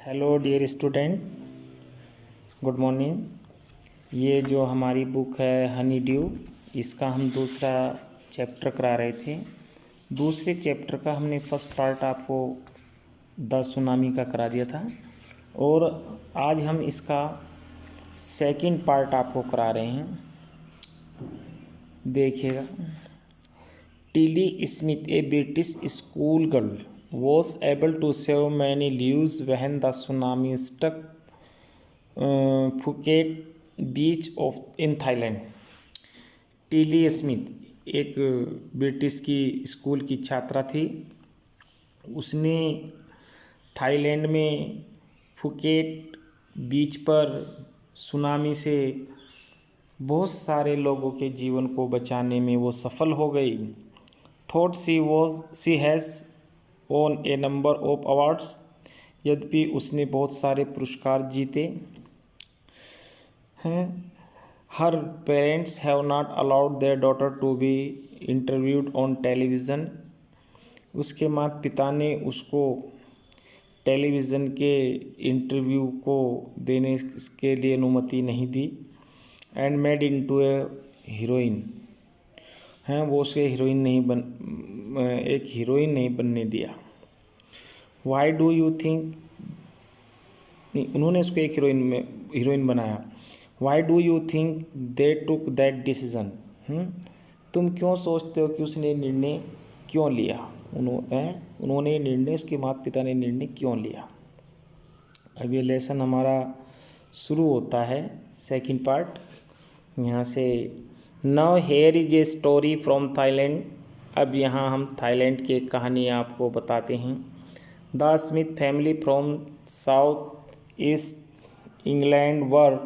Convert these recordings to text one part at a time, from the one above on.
Hello dear student, good morning. ये जो हमारी बुक है हनी ड्यू, इसका हम दूसरा चैप्टर करा रहे थे। दूसरे चैप्टर का हमने फर्स्ट पार्ट आपको द सुनामी का करा दिया था और आज हम इसका सेकंड पार्ट आपको करा रहे हैं। देखिएगा। Tilly Smith, A British school girl, was able to save many lives when the tsunami struck Phuket beach of in Thailand। Tilly Smith एक ब्रिटिश की स्कूल की छात्रा थी। उसने थाईलैंड में फुकेट बीच पर सुनामी से बहुत सारे लोगों के जीवन को बचाने में वो सफल हो गई। Thought she has won a number of awards, यद्यपि उसने बहुत सारे पुरस्कार जीते हैं। Her parents have not allowed their daughter to be interviewed on television. उसके माता पिता ने उसको टेलीविज़न के इंटरव्यू को देने के लिए अनुमति नहीं दी। And made into a heroine, हैं वो उसे एक हीरोइन नहीं बनने दिया। वाई डू यू थिंक, उन्होंने उसको एक हीरोइन बनाया। Why do you think they took that decision, तुम क्यों सोचते हो कि उसने निर्णय क्यों लिया? उन्होंने निर्णय, उसके माता पिता ने निर्णय क्यों लिया? अब ये लेसन हमारा शुरू होता है, सेकंड पार्ट यहाँ से। Now here is a story from Thailand. अब यहाँ हम थाईलैंड की एक कहानी आपको बताते हैं। The Smith family from south east England were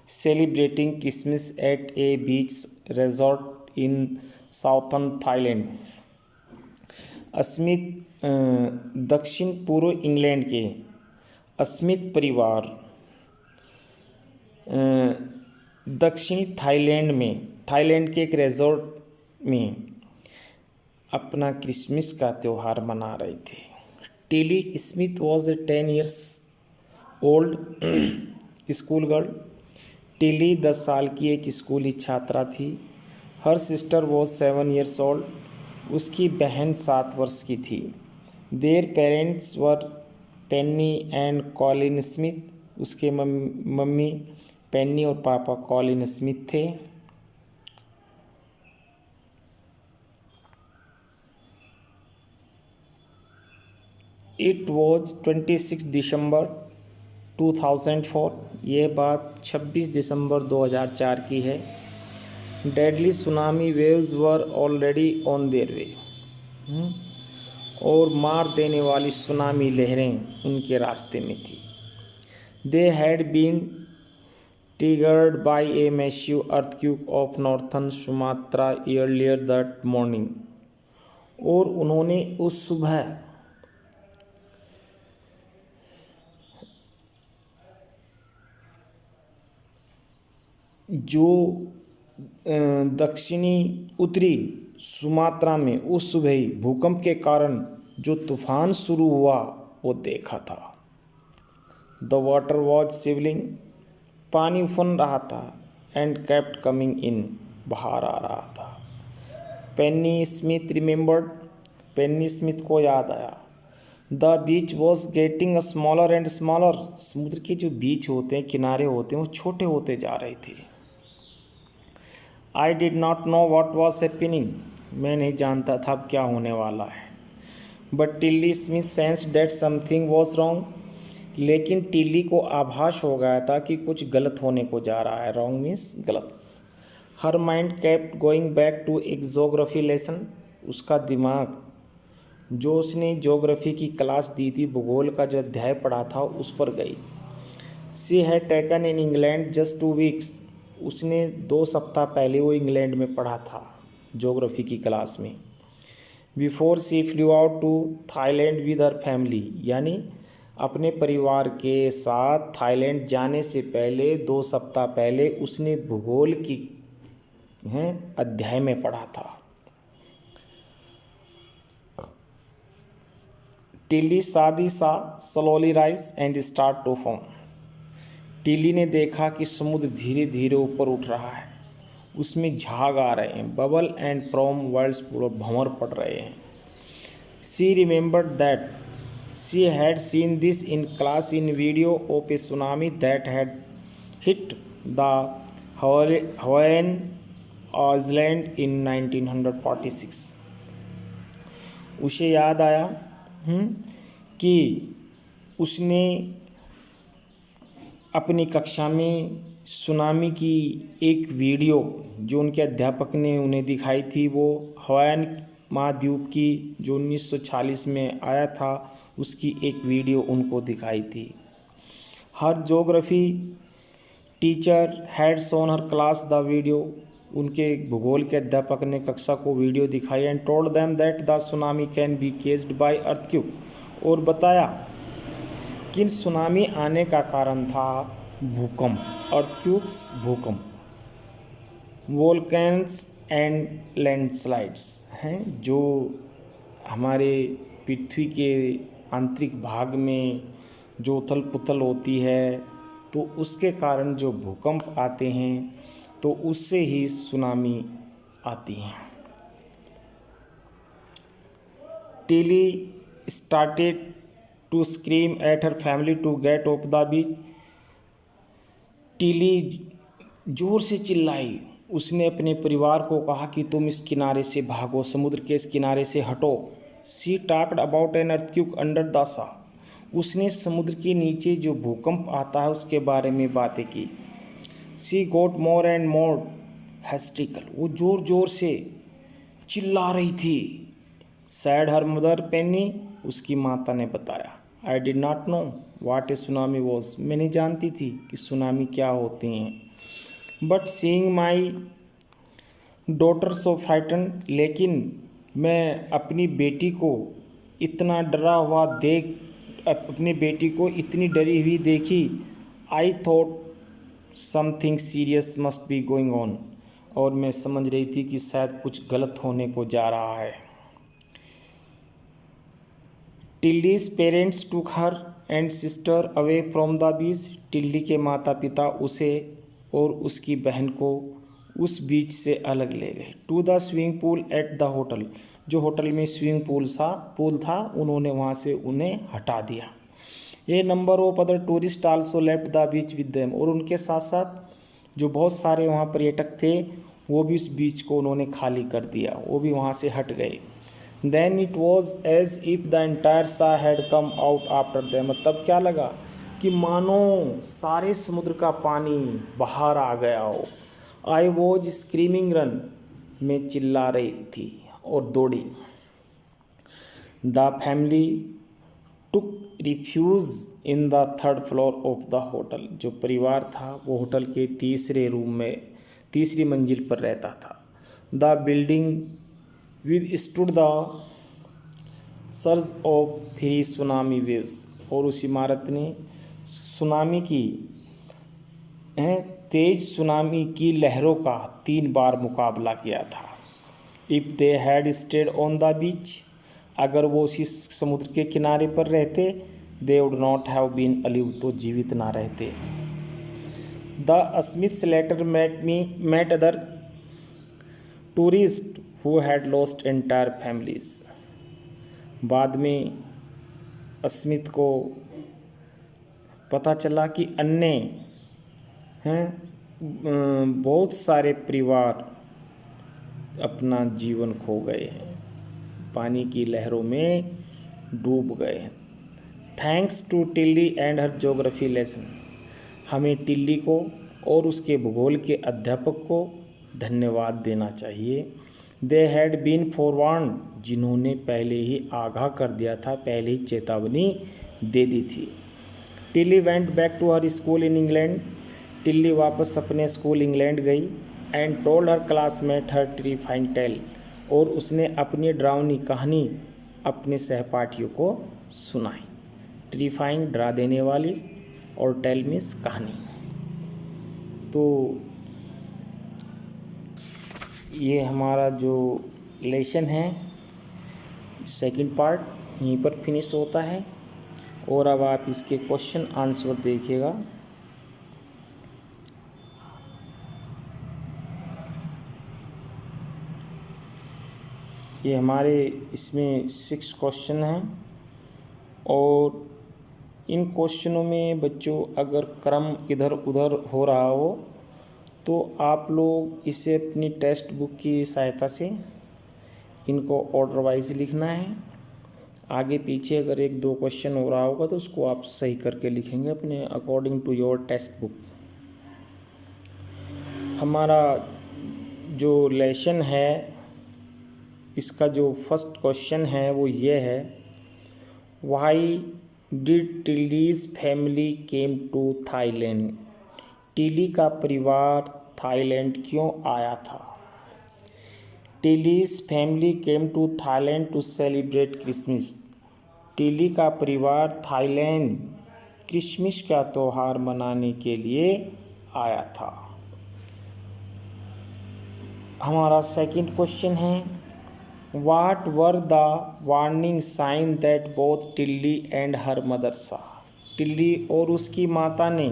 celebrating Christmas at a beach resort in southern Thailand. Smith दक्षिण पूर्व इंग्लैंड के स्मिथ परिवार दक्षिणी थाईलैंड के एक रिजॉर्ट में अपना क्रिसमस का त्यौहार मना रहे थे। Tilly Smith was a 10 years old school girl. Tilly 10 साल की एक स्कूली छात्रा थी। Her sister was 7 years old. उसकी बहन 7 वर्ष की थी। Their parents were Penney and Colin Smith. उसके मम्मी पेन्नी और पापा कॉलिन स्मिथ थे। इट वॉज 26 दिसंबर 2004। ये बात 26 दिसंबर 2004 की है। Deadly tsunami waves were already on their way. और मार देने वाली सुनामी लहरें उनके रास्ते में थी। They had been triggered by a massive earthquake of northern Sumatra earlier that morning। और उन्होंने उस सुबह जो दक्षिणी उत्तरी सुमात्रा में उस सुबह ही भूकंप के कारण जो तूफान शुरू हुआ वो देखा था। द वाटर वॉज सिवलिंग, पानी उफन रहा था। एंड केप्ट कमिंग इन, बाहर आ रहा था। Penney Smith remembered, Penney Smith को याद आया। The beach was getting smaller and smaller. समुद्र के जो बीच होते हैं, किनारे होते हैं, वो छोटे होते जा रहे थे। I did not know what was happening, मैं नहीं जानता था अब क्या होने वाला है। But Tilly Smith sense that something was wrong, लेकिन टिली को आभास हो गया था कि कुछ गलत होने को जा रहा है। रॉन्ग मीन्स गलत। Her mind kept going back to एक जोग्राफी लेसन। उसका दिमाग जो उसने जोग्राफी की क्लास दी थी, भूगोल का जो अध्याय पढ़ा था, उस पर गई। She had taken in England just 2 weeks। उसने 2 सप्ताह पहले वो इंग्लैंड में पढ़ा था जोग्राफी की क्लास में। Before she flew out to Thailand with her family, यानी अपने परिवार के साथ थाईलैंड जाने से पहले 2 सप्ताह पहले उसने भूगोल की अध्याय में पढ़ा था। Tilly saw the sea slowly rise and start to form. Tilly ने देखा कि समुद्र धीरे धीरे ऊपर उठ रहा है, उसमें झाग आ रहे हैं, बबल एंड फ्रॉम वर्ल्ड्स पूरा भंवर पड़ रहे हैं। She remembered that she had seen this in class in video of a tsunami that had hit the Hawaiian island in 1946। उसे याद आया कि उसने अपनी कक्षा में सुनामी की एक वीडियो जो उनके अध्यापक ने उन्हें दिखाई थी, वो हवाईन महाद्वीप की जो 1946 में आया था, उसकी एक वीडियो उनको दिखाई थी। Her geography teacher had shown her class the video. उनके भूगोल के अध्यापक ने कक्षा को वीडियो दिखाई and told them that the tsunami can be caused by earthquake, और बताया कि सुनामी आने का कारण था भूकंप, अर्थक्वेक्स भूकंप, वोल्केन्स एंड लैंडस्लाइड्स हैं, जो हमारे पृथ्वी के आंतरिक भाग में जो उथल पुथल होती है, तो उसके कारण जो भूकंप आते हैं, तो उससे ही सुनामी आती है। Tilly started to scream at her family to get off the beach. Tilly जोर से चिल्लाई, उसने अपने परिवार को कहा कि तुम इस किनारे से भागो, समुद्र के इस किनारे से हटो। She talked about an earthquake under the सा। उसने समुद्र के नीचे जो भूकंप आता है उसके बारे में बातें की। She got more and more hysterical, वो ज़ोर ज़ोर से चिल्ला रही थी। सैड हर मदर पेनी, उसकी माता ने बताया। आई did not know what A tsunami was, मैं नहीं जानती थी कि सुनामी क्या होती हैं। But seeing my daughter so frighten, लेकिन मैं अपनी बेटी को इतना डरा हुआ अपनी बेटी को इतनी डरी हुई देखी। I thought something serious must be going on, और मैं समझ रही थी कि शायद कुछ गलत होने को जा रहा है। Tilly's parents took her and sister away from the beach. Tilly के माता पिता उसे और उसकी बहन को उस बीच से अलग ले गए। To the swimming pool at the hotel, जो होटल में स्विमिंग पूल था, उन्होंने वहाँ से उन्हें हटा दिया। A number of other tourist also left the beach with them, और उनके साथ साथ जो बहुत सारे वहाँ पर्यटक थे, वो भी उस बीच को उन्होंने खाली कर दिया, वो भी वहाँ से हट गए। Then it was as if the entire sea had come out after them. तब क्या लगा कि मानो सारे समुद्र का पानी बाहर आ गया हो। आई वॉज स्क्रीमिंग रन, में चिल्ला रही थी और दौड़ी। The family took refuge in the third floor of the hotel. जो परिवार था वो होटल के तीसरे रूम में तीसरी मंजिल पर रहता था। The building with stood the surge of 3 tsunami waves, और उस इमारत ने सुनामी की तेज सुनामी की लहरों का 3 बार मुकाबला किया था। If they had stayed on the beach, अगर वो उसी समुद्र के किनारे पर रहते, they would not have been alive, तो जीवित ना रहते। The Smiths later met other tourist who had lost entire families. बाद में स्मिथ को पता चला कि अन्य बहुत सारे परिवार अपना जीवन खो गए हैं, पानी की लहरों में डूब गए हैं। Thanks to Tilly and her geography lesson, हमें टिल्ली को और उसके भूगोल के अध्यापक को धन्यवाद देना चाहिए। दे हैड बीन फोरवार्न्ड, जिन्होंने पहले ही आगाह कर दिया था, पहले ही चेतावनी दे दी थी। Tilly went back to her school in England, Tilly वापस अपने स्कूल इंग्लैंड गई। And told her classmate her terrifying tale, और उसने अपनी डरावनी कहानी अपने सहपाठियों को सुनाई। टेरिफाइंग डरा देने वाली, और टेल मीन्स कहानी। तो ये हमारा जो लेसन है सेकंड पार्ट, यहीं पर फिनिश होता है। और अब आप इसके क्वेश्चन आंसर देखिएगा। ये हमारे इसमें 6 क्वेश्चन हैं और इन क्वेश्चनों में बच्चों अगर क्रम इधर उधर हो रहा हो तो आप लोग इसे अपनी टेक्स्ट बुक की सहायता से इनको ऑर्डर वाइज लिखना है। आगे पीछे अगर 1-2 क्वेश्चन हो रहा होगा तो उसको आप सही करके लिखेंगे अपने according to your textbook. हमारा जो लेसन है इसका जो फर्स्ट क्वेश्चन है वो ये है, why did Tilly's family came to Thailand. Tilly का परिवार थाईलैंड क्यों आया था। Tilly's family came to Thailand to celebrate Christmas. Tilly का परिवार थाईलैंड क्रिसमस का त्यौहार मनाने के लिए आया था। हमारा सेकंड क्वेश्चन है, What were the warning signs that both Tilly and her mother saw? Tilly और उसकी माता ने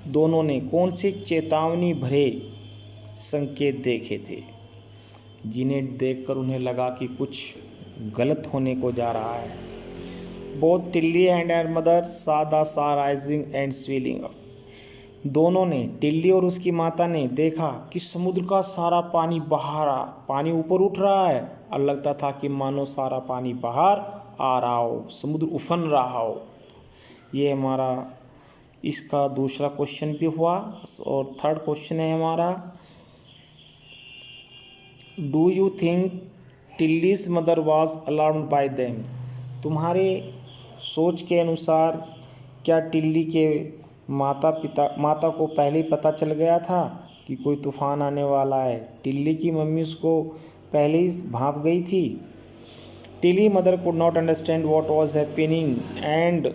दोनों ने कौन से चेतावनी भरे संकेत देखे थे जिन्हें देखकर उन्हें लगा कि कुछ गलत होने को जा रहा है। Both Tilly and her mother saw the sun rising and swelling up. दोनों ने, टिल्ली और उसकी माता ने देखा कि समुद्र का सारा पानी पानी ऊपर उठ रहा है और लगता था कि मानो सारा पानी बाहर आ रहा हो, समुद्र उफन रहा हो। ये हमारा इसका दूसरा क्वेश्चन भी हुआ। और थर्ड क्वेश्चन है हमारा, do you think Tilly's mother was alarmed by them. तुम्हारे सोच के अनुसार क्या टिल्ली के माता को पहले ही पता चल गया था कि कोई तूफान आने वाला है। टिल्ली की मम्मी उसको पहले ही भाप गई थी। Tilly mother could not understand what was happening and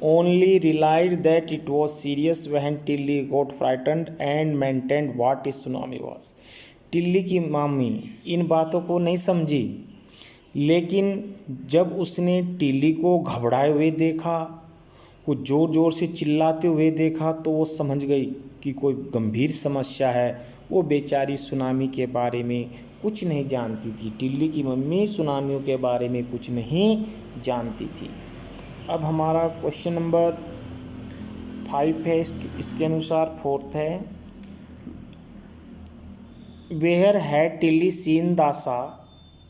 only realised that it was serious when Tilly got frightened and mentioned what a tsunami was. Tilly की मम्मी इन बातों को नहीं समझी, लेकिन जब उसने टिल्ली को घबराए हुए देखा, वो ज़ोर ज़ोर से चिल्लाते हुए देखा, तो वो समझ गई कि कोई गंभीर समस्या है। वो बेचारी सुनामी के बारे में कुछ नहीं जानती थी। टिल्ली की मम्मी सुनामियों के बारे में कुछ नहीं जानती थी। अब हमारा क्वेश्चन नंबर 5 है, इसके अनुसार फोर्थ है, where had Tilly seen the sea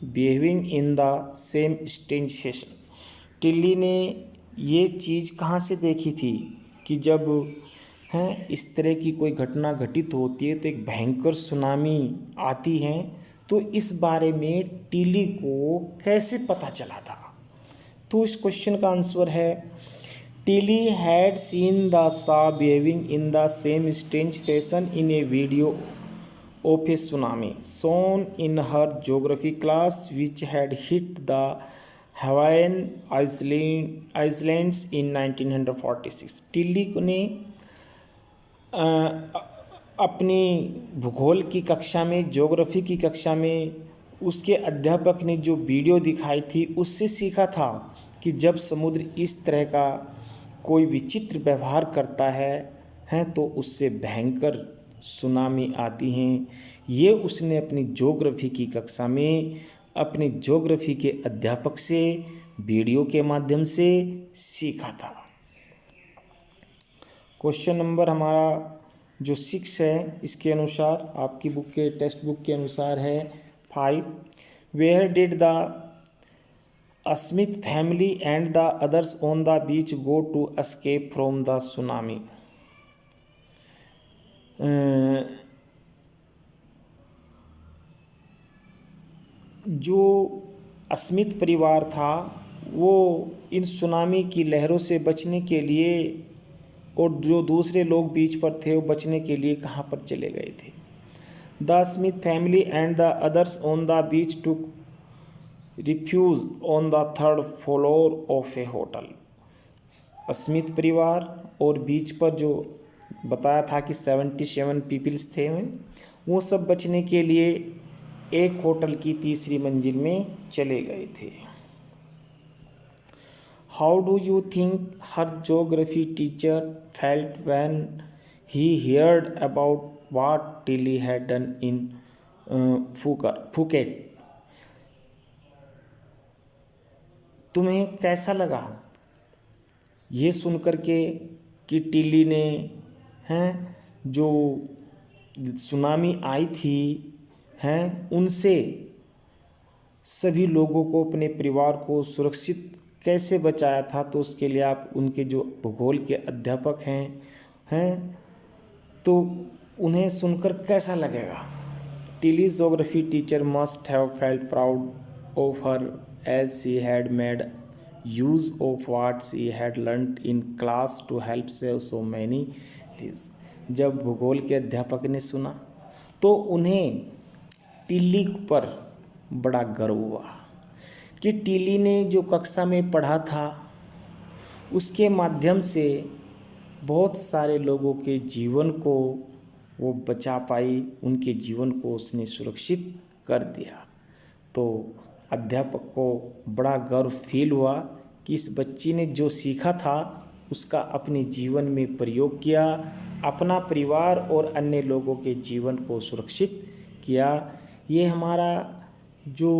behaving in the same strange fashion. Tilly ने ये चीज़ कहाँ से देखी थी कि जब इस तरह की कोई घटना घटित होती है तो एक भयंकर सुनामी आती है, तो इस बारे में टिल्ली को कैसे पता चला था। तो इस क्वेश्चन का आंसर है, Tilly had seen the sea behaving in the same strange fashion in a video of a tsunami shown in her geography class which had hit the Hawaiian islands in 1946। Tilly ने अपनी भूगोल की कक्षा में, geography की कक्षा में उसके अध्यापक ने जो वीडियो दिखाई थी उससे सीखा था कि जब समुद्र इस तरह का कोई विचित्र व्यवहार करता है तो उससे भयंकर सुनामी आती हैं। ये उसने अपनी ज्योग्राफी की कक्षा में अपने ज्योग्राफी के अध्यापक से वीडियो के माध्यम से सीखा था। क्वेश्चन नंबर हमारा जो 6 है, इसके अनुसार आपकी बुक के टेक्स्ट बुक के अनुसार है 5, where did the Smith family and the others on the beach go to escape from the tsunami. जो स्मिथ परिवार था वो इन सुनामी की लहरों से बचने के लिए, और जो दूसरे लोग बीच पर थे वो बचने के लिए कहाँ पर चले गए थे। The Smith family and the others on the beach took refuge on the 3rd floor of a hotel. Smith परिवार और बीच पर जो बताया था कि 77 पीपल्स थे, वो सब बचने के लिए एक होटल की तीसरी मंजिल में चले गए थे। How do you think her geography teacher felt when he heard about what Tilly had done in Phuket? तुम्हें कैसा लगा ये सुनकर के कि टिली ने जो सुनामी आई थी उनसे सभी लोगों को, अपने परिवार को सुरक्षित कैसे बचाया था? तो उसके लिए आप उनके जो भूगोल के अध्यापक हैं तो उन्हें सुनकर कैसा लगेगा? टिली's geography teacher must have felt proud of her as she had made use of what she had learnt in class to help save so many lives. जब भूगोल के अध्यापक ने सुना तो उन्हें टिल्ली पर बड़ा गर्व हुआ कि टिल्ली ने जो कक्षा में पढ़ा था उसके माध्यम से बहुत सारे लोगों के जीवन को वो बचा पाई, उनके जीवन को उसने सुरक्षित कर दिया। तो अध्यापक को बड़ा गर्व फील हुआ कि इस बच्ची ने जो सीखा था उसका अपने जीवन में प्रयोग किया, अपना परिवार और अन्य लोगों के जीवन को सुरक्षित किया। ये हमारा जो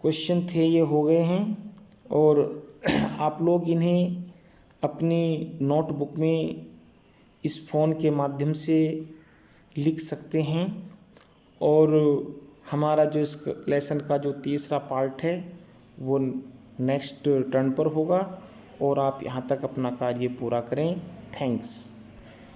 क्वेश्चन थे ये हो गए हैं और आप लोग इन्हें अपनी नोटबुक में इस फ़ोन के माध्यम से लिख सकते हैं और हमारा जो इस लेसन का जो तीसरा पार्ट है वो नेक्स्ट टर्न पर होगा और आप यहाँ तक अपना कार्य पूरा करें। थैंक्स।